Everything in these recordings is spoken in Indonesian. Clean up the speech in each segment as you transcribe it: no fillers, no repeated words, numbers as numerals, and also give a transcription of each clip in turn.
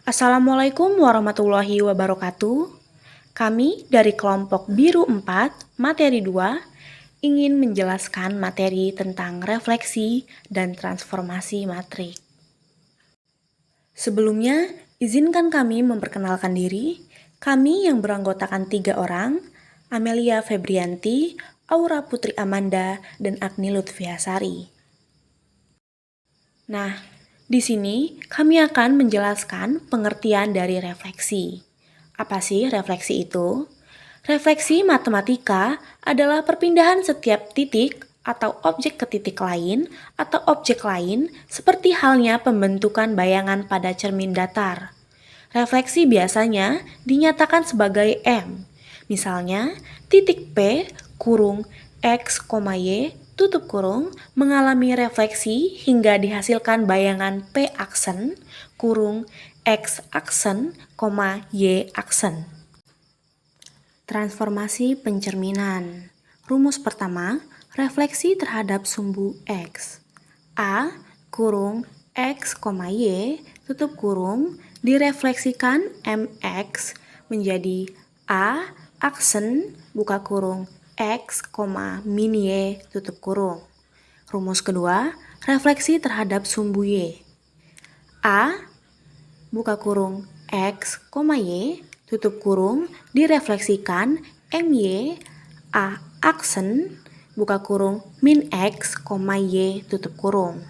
Assalamualaikum warahmatullahi wabarakatuh. Kami dari kelompok Biru 4, materi 2, ingin menjelaskan materi tentang refleksi dan transformasi matrik. Sebelumnya, izinkan kami memperkenalkan diri. Kami yang beranggotakan 3 orang, Amelia Febrianti, Aura Putri Amanda, dan Agni Lutfiasari. Nah, di sini kami akan menjelaskan pengertian dari refleksi. Apa sih refleksi itu? Refleksi matematika adalah perpindahan setiap titik atau objek ke titik lain atau objek lain seperti halnya pembentukan bayangan pada cermin datar. Refleksi biasanya dinyatakan sebagai M. Misalnya, titik P kurung X, Y tutup kurung mengalami refleksi hingga dihasilkan bayangan P aksen kurung X aksen, Y aksen. Transformasi pencerminan. Rumus pertama, refleksi terhadap sumbu X. A kurung X, Y tutup kurung direfleksikan MX menjadi A aksen buka kurung X, min Y tutup kurung. Rumus kedua, refleksi terhadap sumbu Y. A buka kurung X, Y tutup kurung direfleksikan MY A aksen buka kurung min X, Y tutup kurung.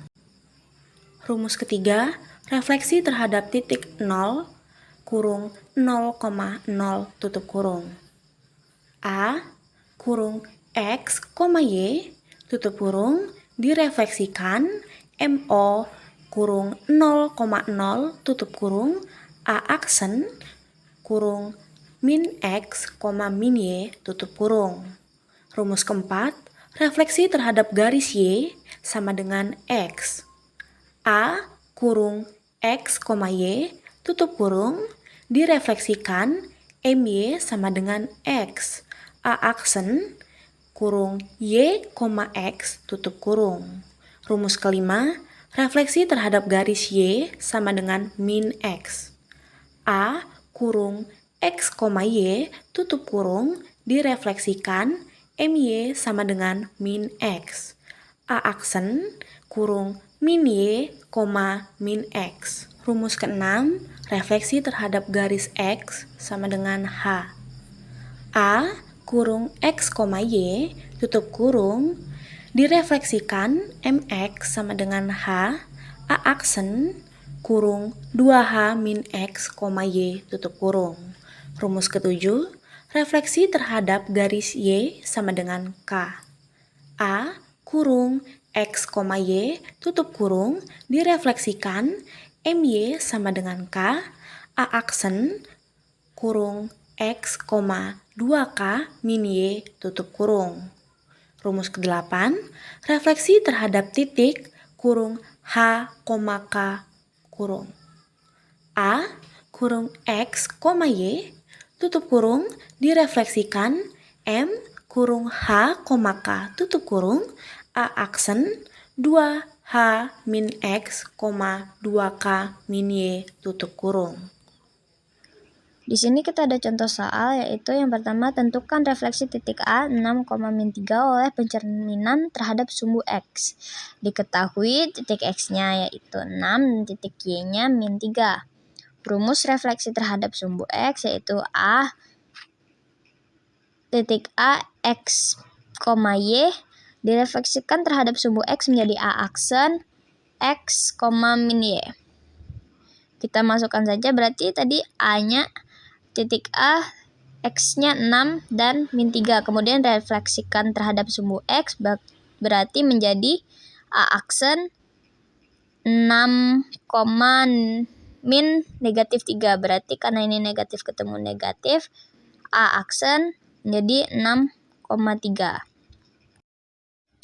Rumus ketiga, refleksi terhadap titik 0 kurung 0,0 tutup kurung. A kurung X, Y tutup kurung direfleksikan MO kurung 0,0 tutup kurung A aksen kurung min X, min Y tutup kurung. Rumus keempat, refleksi terhadap garis Y sama dengan X. A kurung X, Y tutup kurung direfleksikan MY sama dengan X. A aksen kurung Y, X tutup kurung. Rumus kelima, refleksi terhadap garis Y sama dengan min X. A kurung X, Y tutup kurung direfleksikan MY sama dengan min X. A aksen kurung min Y, min X. Rumus keenam, refleksi terhadap garis X sama dengan H. A kurung X, Y tutup kurung direfleksikan MX sama dengan H. A aksen kurung 2H min X, Y tutup kurung. Rumus ketujuh, refleksi terhadap garis Y sama dengan K. A kurung X, Y tutup kurung direfleksikan MY sama dengan K. A aksen kurung X, 2K min Y tutup kurung. Rumus ke-8, refleksi terhadap titik kurung H, K kurung. A kurung X, Y tutup kurung direfleksikan M kurung H, K tutup kurung A aksen 2H min X, 2K min Y tutup kurung. Di sini kita ada contoh soal, yaitu yang pertama, tentukan refleksi titik A 6, min 3 oleh pencerminan terhadap sumbu X. Diketahui titik X-nya yaitu 6 dan titik Y-nya min 3. Rumus refleksi terhadap sumbu X yaitu A titik A X, Y direfleksikan terhadap sumbu X menjadi A aksen X, min Y. Kita masukkan saja, berarti tadi A-nya titik A, X-nya 6 dan min 3. Kemudian refleksikan terhadap sumbu X berarti menjadi A aksen 6, min negatif 3. Berarti karena ini negatif ketemu negatif, A aksen menjadi 6,3.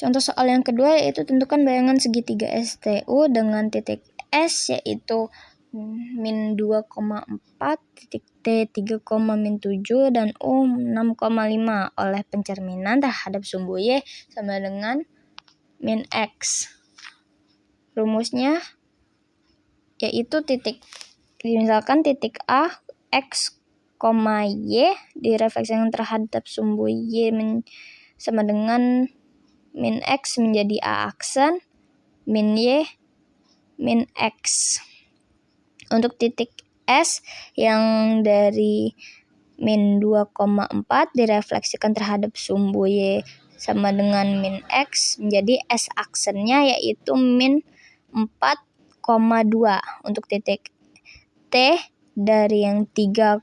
Contoh soal yang kedua yaitu tentukan bayangan segitiga STU dengan titik S yaitu min 2,4, titik T 3, min 7, dan U 6,5 oleh pencerminan terhadap sumbu Y sama dengan min X. Rumusnya yaitu titik Misalkan titik A, X, Y direfleksikan terhadap sumbu Y sama dengan min X menjadi A aksen, min Y, min X. Untuk titik S yang dari min 2,4 direfleksikan terhadap sumbu Y sama dengan min X menjadi S aksennya yaitu min 4,2. Untuk titik T dari yang 3,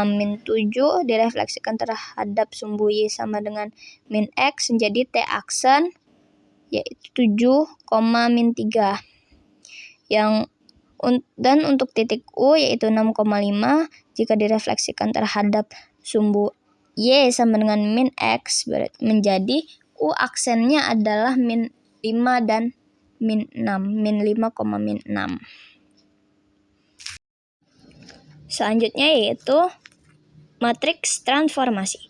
min 7 direfleksikan terhadap sumbu Y sama dengan min X menjadi T aksen yaitu 7, min 3. Dan untuk titik U yaitu 6,5 jika direfleksikan terhadap sumbu Y sama dengan min X menjadi U aksennya adalah min 5 dan min 6, min 5, min 6. Selanjutnya yaitu matriks transformasi.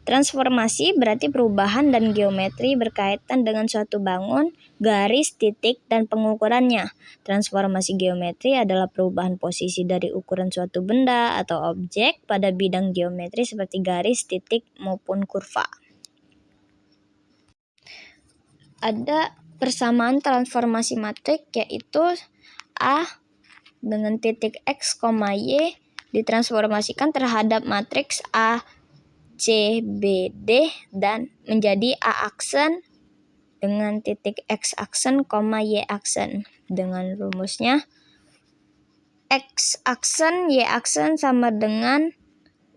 Transformasi berarti perubahan dan geometri berkaitan dengan suatu bangun, garis, titik, dan pengukurannya. Transformasi geometri adalah perubahan posisi dari ukuran suatu benda atau objek pada bidang geometri seperti garis, titik, maupun kurva. Ada persamaan transformasi matriks yaitu A dengan titik X, Y ditransformasikan terhadap matriks A, C, B, D dan menjadi A aksen dengan titik X aksen, Y aksen. Dengan rumusnya X aksen, Y aksen sama dengan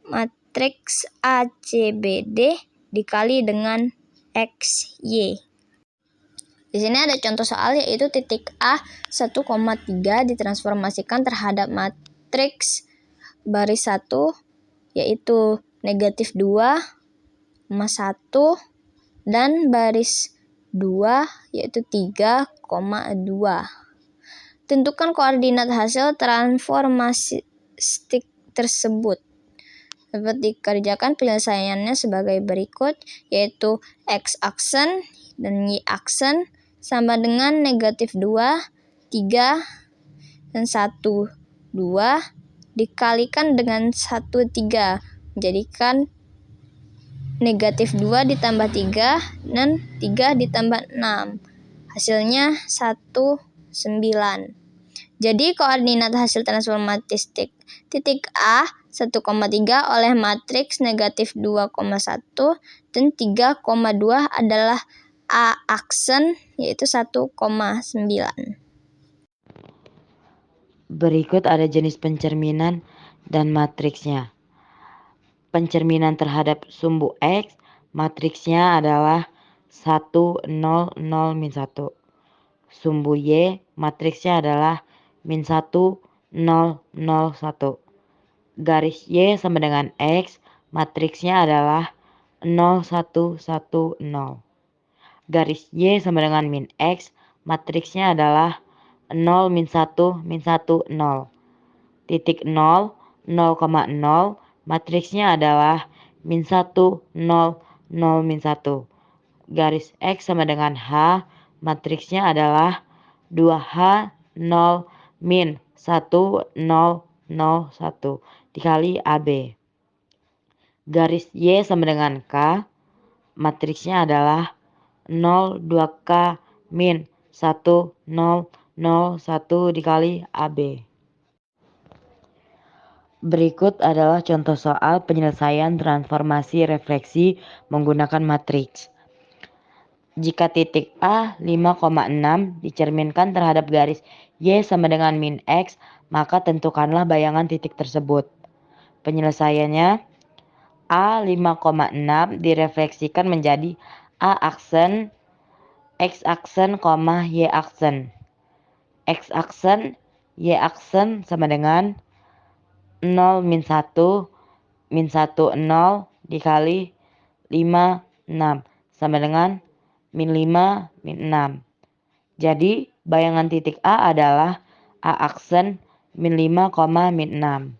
matriks A, C, B, D dikali dengan X, Y. Di sini ada contoh soal yaitu titik A 1,3 ditransformasikan terhadap matriks baris 1 yaitu negatif 2, 1 dan baris 2 yaitu 3,2. Tentukan koordinat hasil transformasi tersebut. Dapat dikerjakan penyelesaiannya sebagai berikut yaitu X aksen dan Y aksen sama dengan negatif 2, 3, dan 1, 2 dikalikan dengan 1, 3 menjadikan negatif 2 ditambah 3 dan 3 ditambah 6 hasilnya 1, 9. Jadi koordinat hasil transformasi titik A 1,3 oleh matriks negatif 2,1 dan 3,2 adalah A aksen yaitu 1,9. Berikut ada jenis pencerminan dan matriksnya. Pencerminan terhadap sumbu X, matriksnya adalah 1, 0, 0, min 1. Sumbu Y, matriksnya adalah min 1, 0, 0, 1. Garis Y sama dengan X, matriksnya adalah 0, 1, 1, 0. Garis Y sama dengan min X, matriksnya adalah 0, min 1, min 1, 0. Titik 0, 0,0, matriksnya adalah min 1, 0, 0, min 1. Garis X sama dengan H, matriksnya adalah 2H, 0, min 1, 0, 0, 1 dikali AB. Garis Y sama dengan K, matriksnya adalah 0, 2K, min 1, 0, 0, 1 dikali AB. Berikut adalah contoh soal penyelesaian transformasi refleksi menggunakan matriks. Jika titik A 5,6 dicerminkan terhadap garis Y sama dengan min X, maka tentukanlah bayangan titik tersebut. Penyelesaiannya, A 5,6 direfleksikan menjadi A aksen, X aksen, Y aksen. X aksen, Y aksen sama dengan 0, min 1, min 1, 0 dikali 5, 6 sama dengan min 5, min 6. Jadi bayangan titik A adalah A aksen min 5, min 6.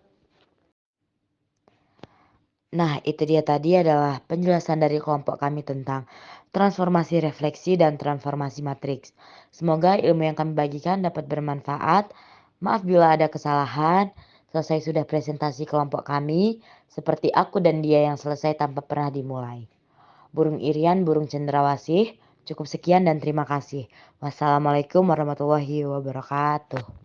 Nah, itu dia tadi adalah penjelasan dari kelompok kami tentang transformasi refleksi dan transformasi matriks. Semoga ilmu yang kami bagikan dapat bermanfaat. Maaf bila ada kesalahan. Selesai sudah presentasi kelompok kami, seperti aku dan dia yang selesai tanpa pernah dimulai. Burung Irian, burung cendrawasih. Cukup sekian dan terima kasih. Wassalamualaikum warahmatullahi wabarakatuh.